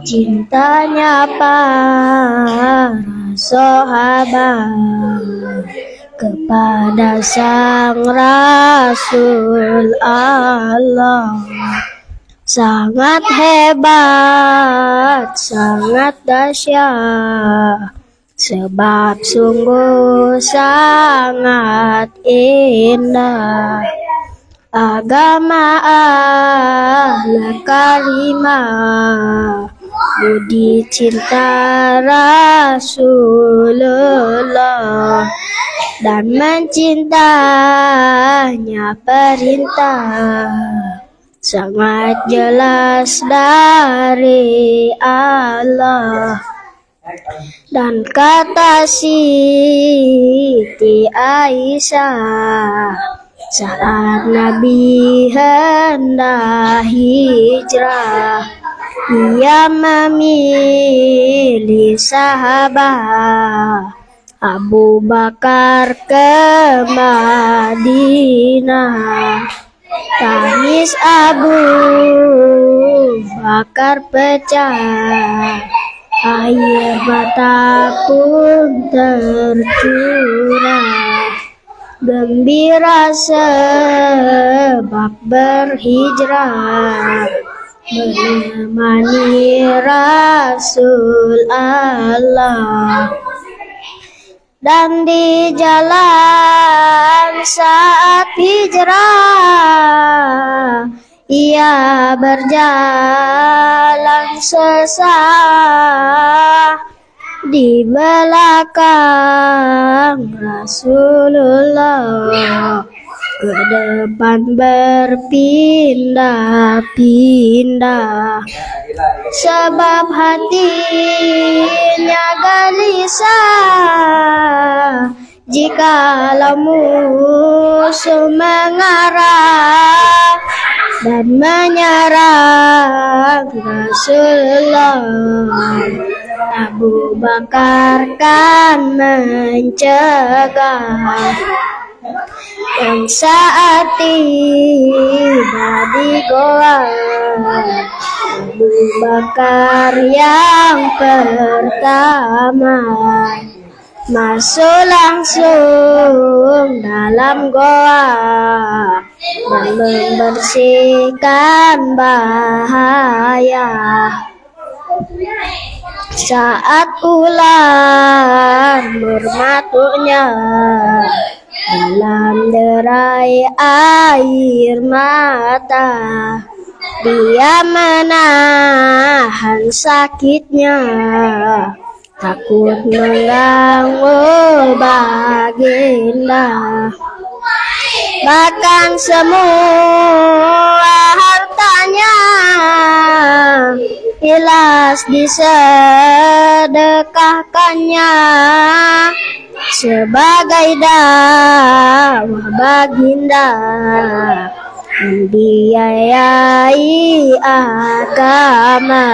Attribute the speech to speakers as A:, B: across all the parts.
A: Cintanya para sahabat kepada sang Rasul Allah sangat hebat, sangat dahsyat, sebab sungguh sangat indah agama al-karimah, budi cinta Rasulullah dan mencintanya perintah sangat jelas dari Allah. Dan kata Siti Aisyah saat Nabi hendak hijrah, ia memilih sahabat Abu Bakar ke Madinah. Tangis Abu Bakar pecah, air mata pun tercurah. Gembira sebab berhijrah menemani Rasul Allah. Dan di jalan saat hijrah, ia berjalan sesah di belakang Rasulullah, ke depan berpindah-pindah, sebab hatinya gelisah jikalau musuh mengarah dan menyerang Rasulullah. Abu Bakar kan mencegah. Dan saat tiba di goa, Abu Bakar yang pertama masuk langsung dalam goa dan membersihkan bahaya. Saat ular bermatuknya dalam derai air mata, dia menahan sakitnya, takut mengganggu baginda. Bahkan semua hartanya ikhlas disedekahkannya sebagai dakwah baginda, membiayai agama.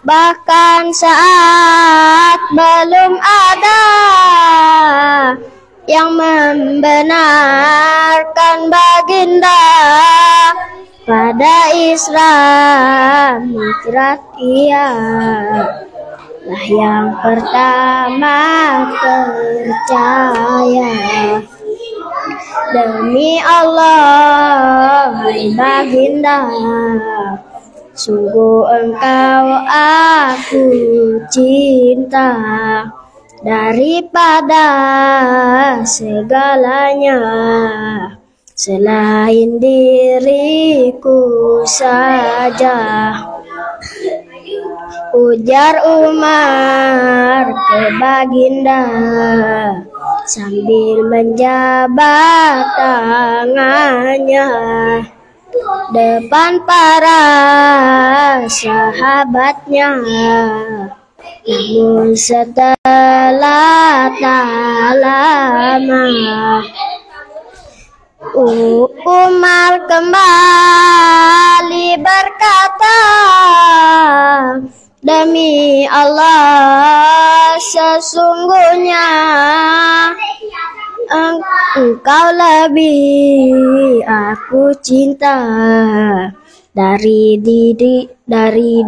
A: Bahkan saat belum ada yang membenarkan baginda pada Islam, hijrah ia lah yang pertama percaya. Demi Allah, hai baginda, sungguh engkau aku cinta daripada segalanya selain diriku saja. Ujar Umar ke baginda sambil menjabat tangannya depan para sahabatnya. Namun setelah tak lama Umar kembali berkata, demi Allah sesungguhnya engkau lebih aku cinta dari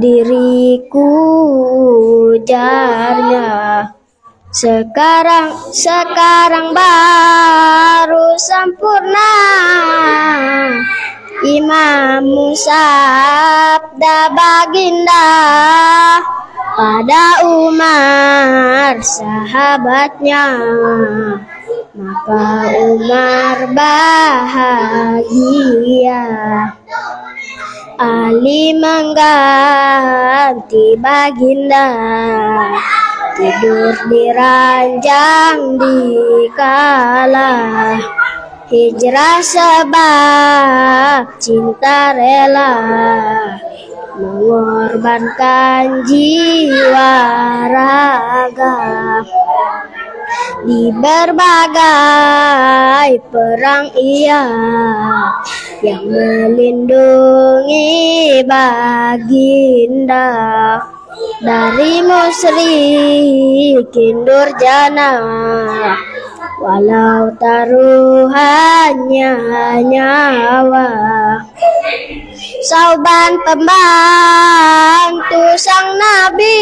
A: diriku, ujarnya. Sekarang baru sempurna Imam sabda baginda pada Umar sahabatnya, maka Umar bahagia. Ali mengganti baginda, tidur di ranjang dikala hijrah sebab cinta rela mengorbankan jiwa raga di berbagai perang ia yang melindungi baginda dari musyrikin durjana, walau taruhannya nyawa. Sauban pembantu sang Nabi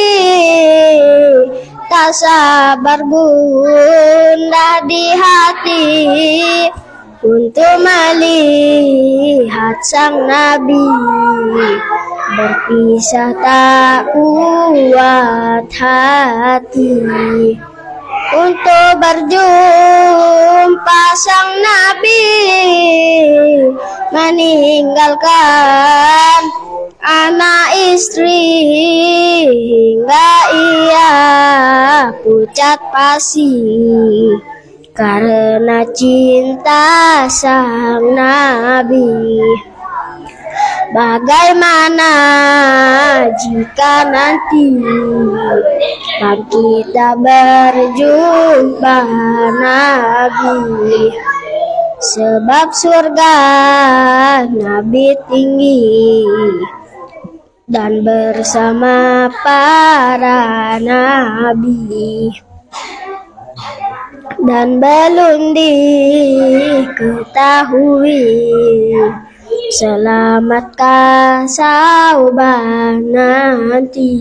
A: tak sabar gundah di hati untuk melihat sang Nabi berpisah tak kuat hati. Untuk berjumpa sang Nabi meninggalkan anak istri hingga ia pucat pasi karena cinta sang Nabi. Bagaimana jika nanti kita berjumpa Nabi, sebab surga Nabi tinggi dan bersama para nabi, dan belum diketahui selamatkah sauban nanti.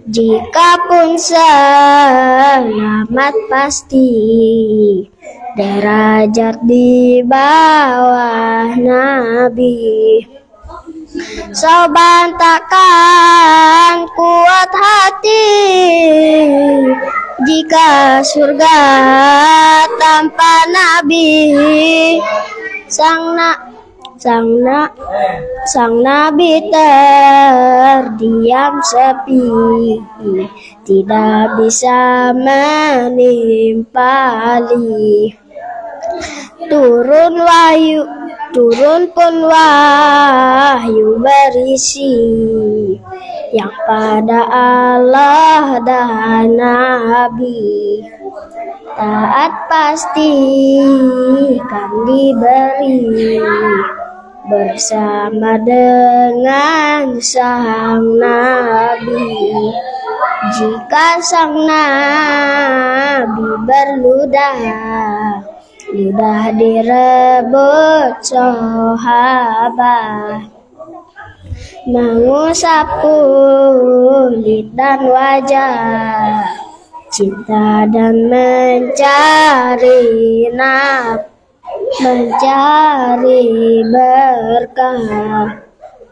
A: Jikapun selamat pasti derajat di bawah Nabi. Sauban takkan kuat hati jika surga tanpa Nabi. Sang Nabi terdiam sepi, tidak bisa menimpali. Turun pun wahyu berisi yang pada Allah dan Nabi. Taat pasti kan diberi bersama dengan sang Nabi. Jika sang Nabi berludah, ludah direbut sahabat, mengusap kulit dan wajah, cinta dan mencari berkah.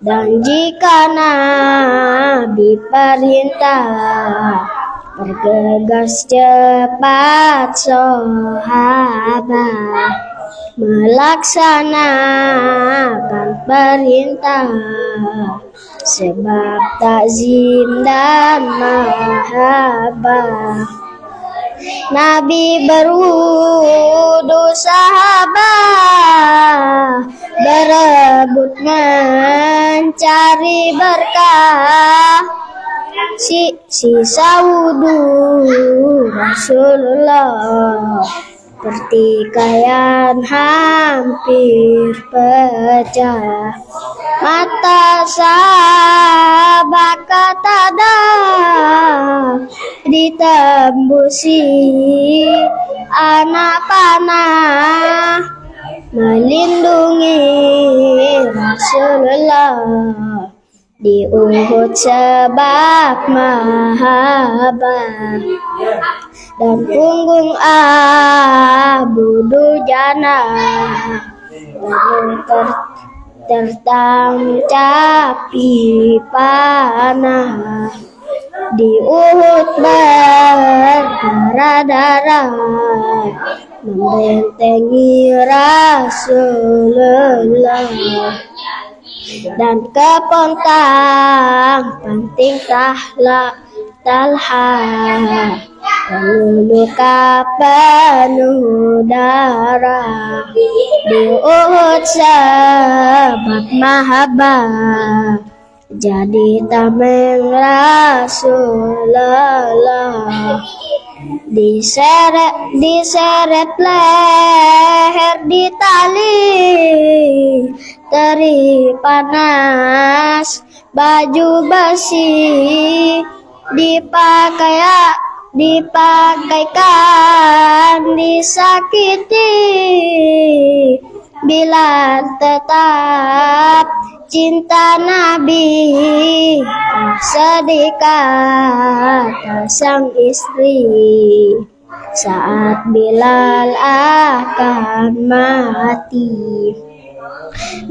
A: Dan jika Nabi perintah, bergegas cepat sahabat melaksanakan perintah, sebab takzim dan mahabbah. Nabi berwudu sahabat, berebut mencari berkah. Sisa wudu Rasulullah, pertikaian hampir pecah. Mata sahabat katada ditembusi anak panah, melindungi Rasulullah di Uhud sebab mahabbah, dan punggung Abu Dujana tertamcapi panah. Di Uhud berdarah-darah membentengi Rasulullah, dan kepontang penting Talha penuh luka penuh darah. Di Uhud sebab mahabbah jadi tameng Rasulullah, diseret leher di tali, terik panas baju besi dipakaikan disakiti. Bila tetap cinta Nabi, sedih kata sang istri saat Bilal akan mati.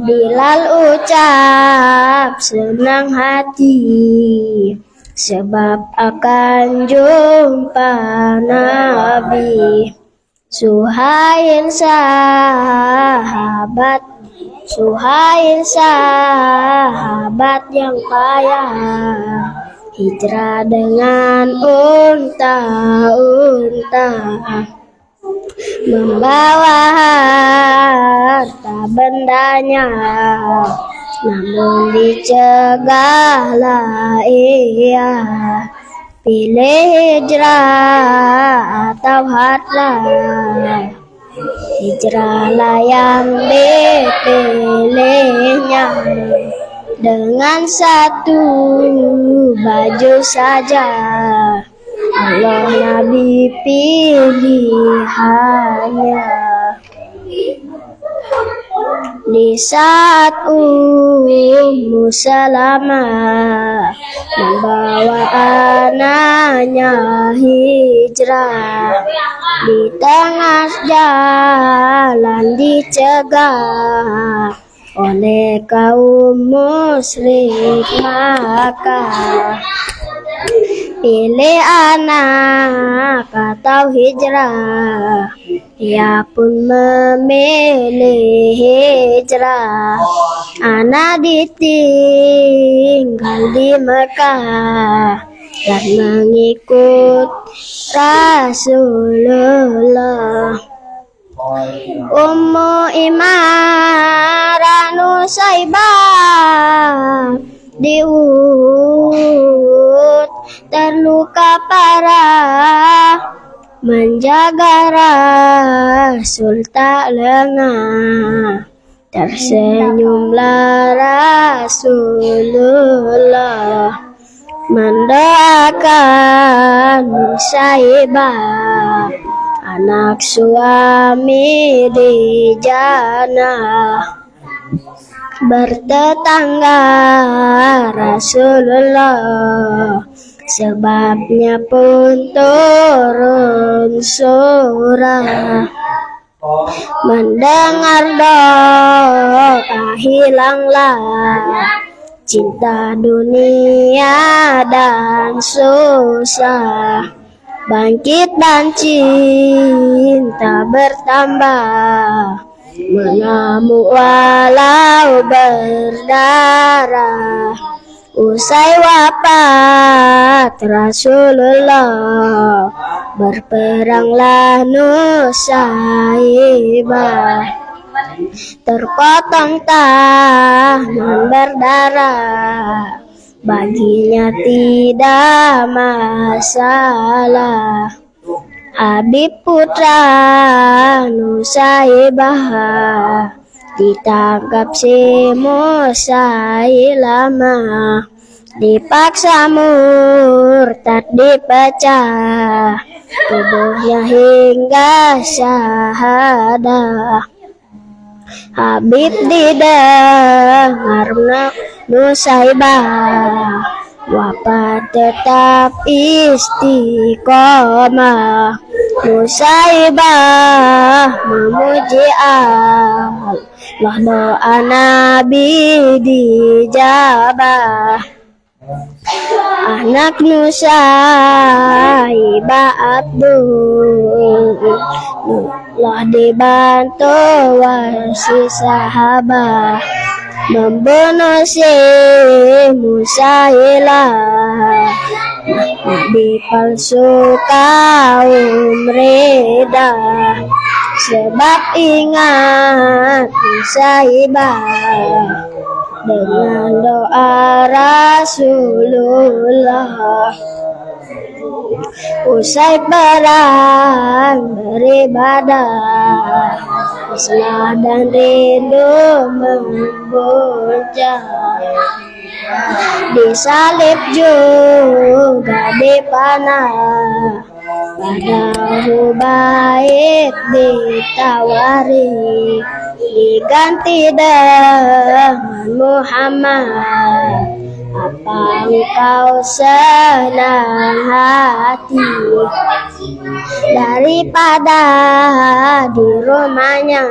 A: Bilal ucap senang hati sebab akan jumpa Nabi. Suhail sahabat yang payah, hijrah dengan unta-unta, membawa harta bendanya, namun dicegahlah ia. Pilih hijrah atau harta, hijrahlah yang dipilihnya. Dengan satu baju saja Allah Nabi pilihannya. Di saat Ummu Salamah membawa anaknya hijrah, di tengah jalan dicegah oleh kaum musyrik Makkah. Pilih anak atau hijrah, ia pun memilih hijrah. Anak ditinggal di Mekah dan mengikut Rasulullah. Ummu Imarah Nusaibah di Uhud terluka parah, menjaga Rasul tak lengah. Tersenyumlah Rasulullah mendoakan Nusaibah, anak suami di jannah. Bertetangga Rasulullah, sebabnya pun turun surah. Mendengar doa hilanglah cinta dunia dan susah. Bangkit dan cinta bertambah, mengamuk walau berdarah. Usai wafat Rasulullah, berperanglah Nusaibah. Terpotong tangan berdarah, baginya tidak masalah. Habib putra Nusaibah ditangkap si Musailamah, dipaksa murtad dipecah, tubuhnya hingga syahadah. Habib didengar Nusaibah, wafat tetap istiqomah. Nusaibah memuji Allah, doa Nabi dijabah. Anak Nusaibah Abdullah dibantu wasi sahabat, membunuh si Musailah, nabi palsu kaum reda. Sebab ingat Nusaibah dengan doa Rasulullah. Usai perang beribadah, Islam dan rindu membuncah. Disalib juga dipanah, pada Hubaib ditawari, diganti dengan Muhammad. Apa engkau senang hati daripada di rumahnya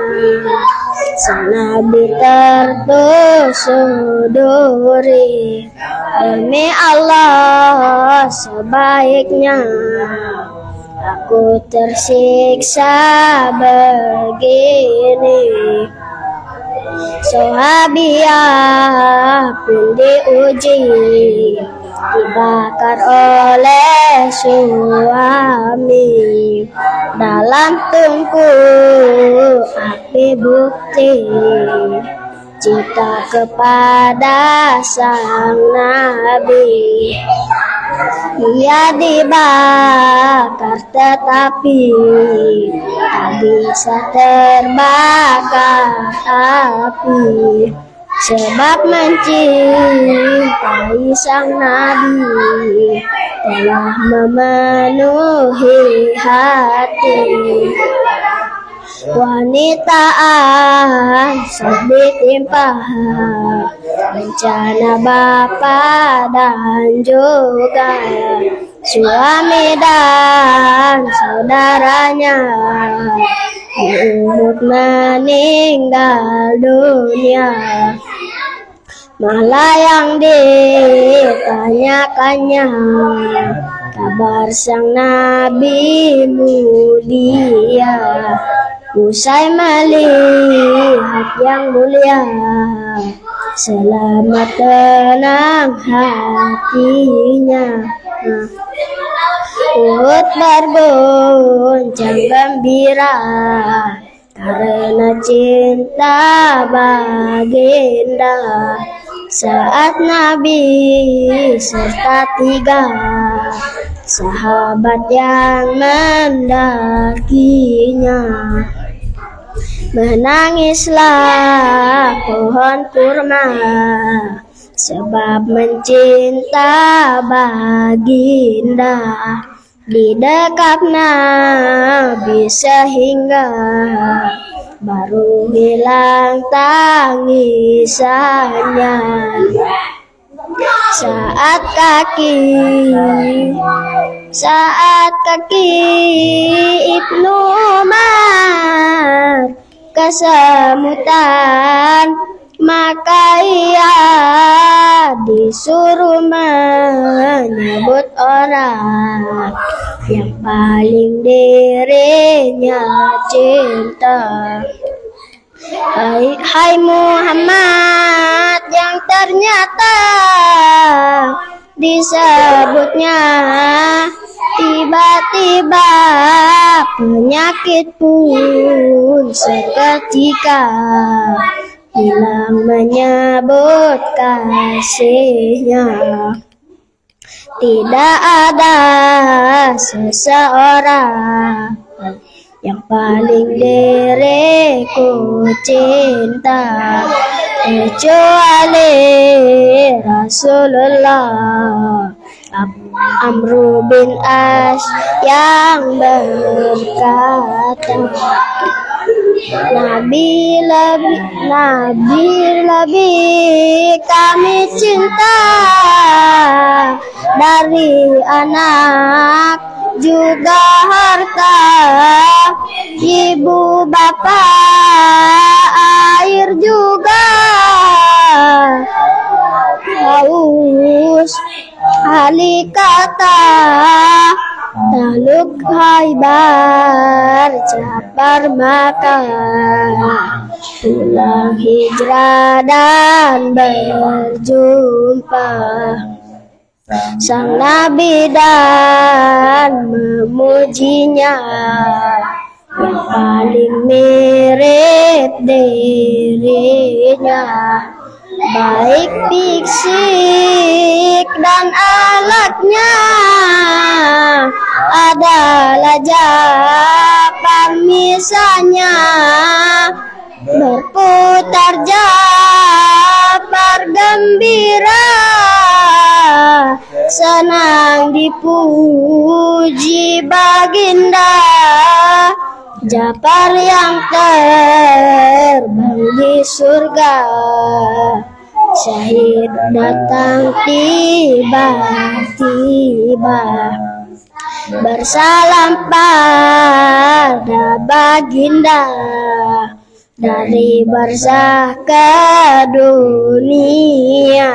A: Nabi tertusuduri? Demi Allah sebaiknya aku tersiksa begini. Sahabiah pun diuji, dibakar oleh suami, dalam tungku api bukti cinta kepada sang Nabi. Ia dibakar tetapi tak bisa terbakar api, sebab mencintai sang Nabi telah memenuhi hati. Wanita Ansor ditimpa bencana bapa dan juga suami dan saudaranya di Uhud meninggal dunia. Malah yang ditanyakannya kabar sang Nabi mulia. Usai melihat yang mulia, selamat tenang hatinya. Uhud bergoncang gembira karena cinta baginda. Saat Nabi serta 3 sahabat yang mendakinya, menangislah pohon kurma sebab mencinta baginda. Di dekat Nabi sehingga baru hilang tangisannya. Saat kaki Ibnu Umar kesemutan, maka ia disuruh menyebut orang yang paling dirinya cinta. Hai Muhammad, yang ternyata disebutnya tiba-tiba penyakit pun seketika hilang menyebut kasihnya. Tidak ada seseorang yang paling diriku cinta kecuali Rasulullah. Amru bin As yang berkata, Nabi kami cinta, dari anak juga harta, ibu bapak air juga haus ahli kata. Taluk Khaybar Ja'far Makkah, pulang hijrah dan berjumpa sang Nabi dan memujinya, yang paling mirip dirinya, baik fisik dan alatnya adalah Ja'far misalnya. Berputar Ja'far gembira, senang dipuji baginda. Ja'far yang terbang di surga, syahid datang tiba-tiba, bersalam pada baginda, dari barzakh ke dunia,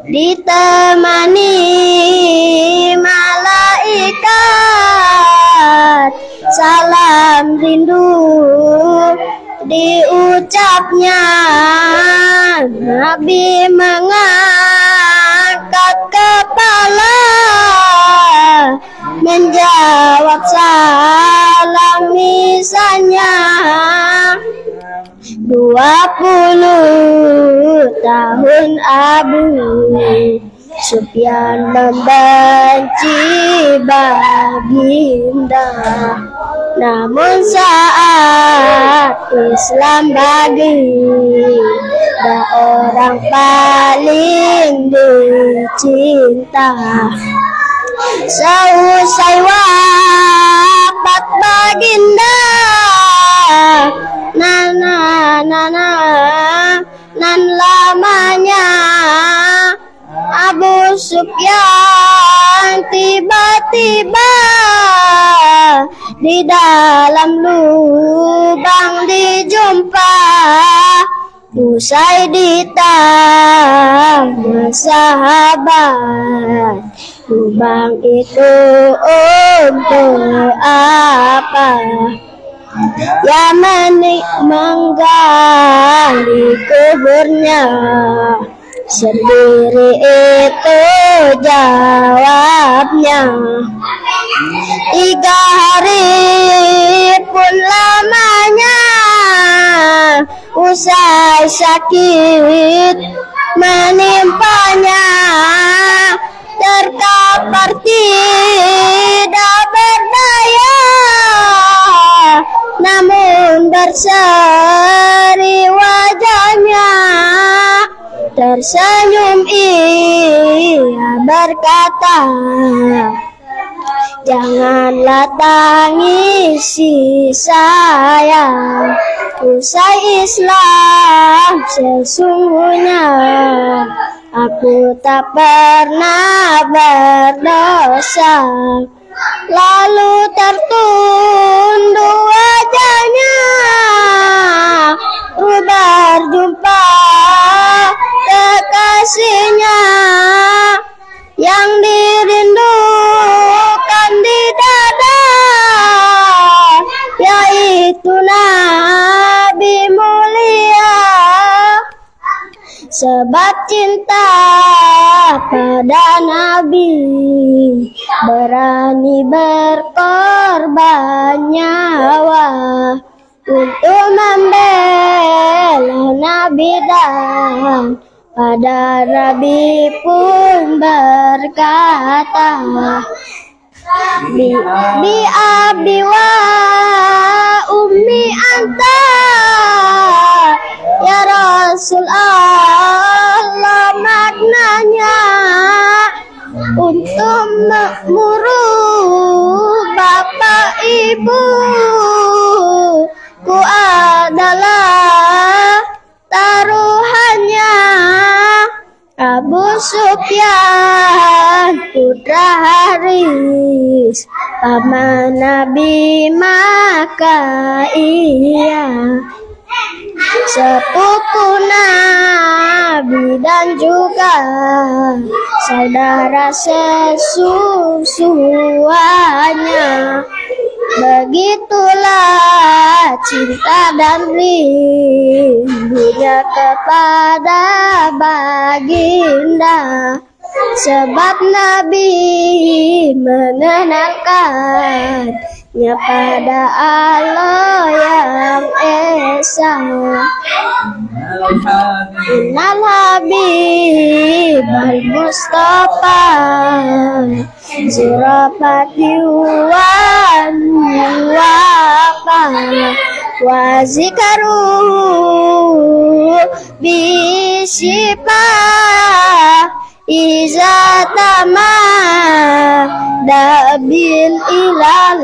A: ditemani malaikat, salam rindu diucapnya. Nabi mengangkat kepala, menjawab salam misalnya. 20 tahun Abu Sufyan membenci baginda, namun saat Islam baginda orang paling dicinta. Seusai wafat baginda, nan lamanya Abu Sufyan tiba-tiba di dalam lubang dijumpa. Usai ditanya sahabat, lubang itu untuk apa? Ya menggali kuburnya sendiri, itu jawabnya. 3 hari pun lamanya, usai sakit menimpanya, terkapar tidak berdaya, namun berseri wajahnya. Tersenyum ia berkata, janganlah tangisi saya, usai Islam sesungguhnya aku tak pernah berdosa. Lalu tertunduk wajahnya, berjumpa kekasihnya yang dirindukan di dada, yaitu Nabi mulia. Sebab cinta pada Nabi, berani berkorban nyawa untuk membela Nabi, dan pada Nabi pun berkata, bi abi wa ummi anta ya Rasul Allah. Maknanya untuk mengurus bapak ibu ku Sufyan putra Haris, paman Nabi maka ia sepupu Nabi dan juga saudara sesusuannya. Begitulah cinta dan rindunya kepada baginda, sebab Nabi mengenalkannya pada Allah yang Esa. Innal Habib al-Mustafa zurafati wa zikaru bisyifa iza tama dabil ilal.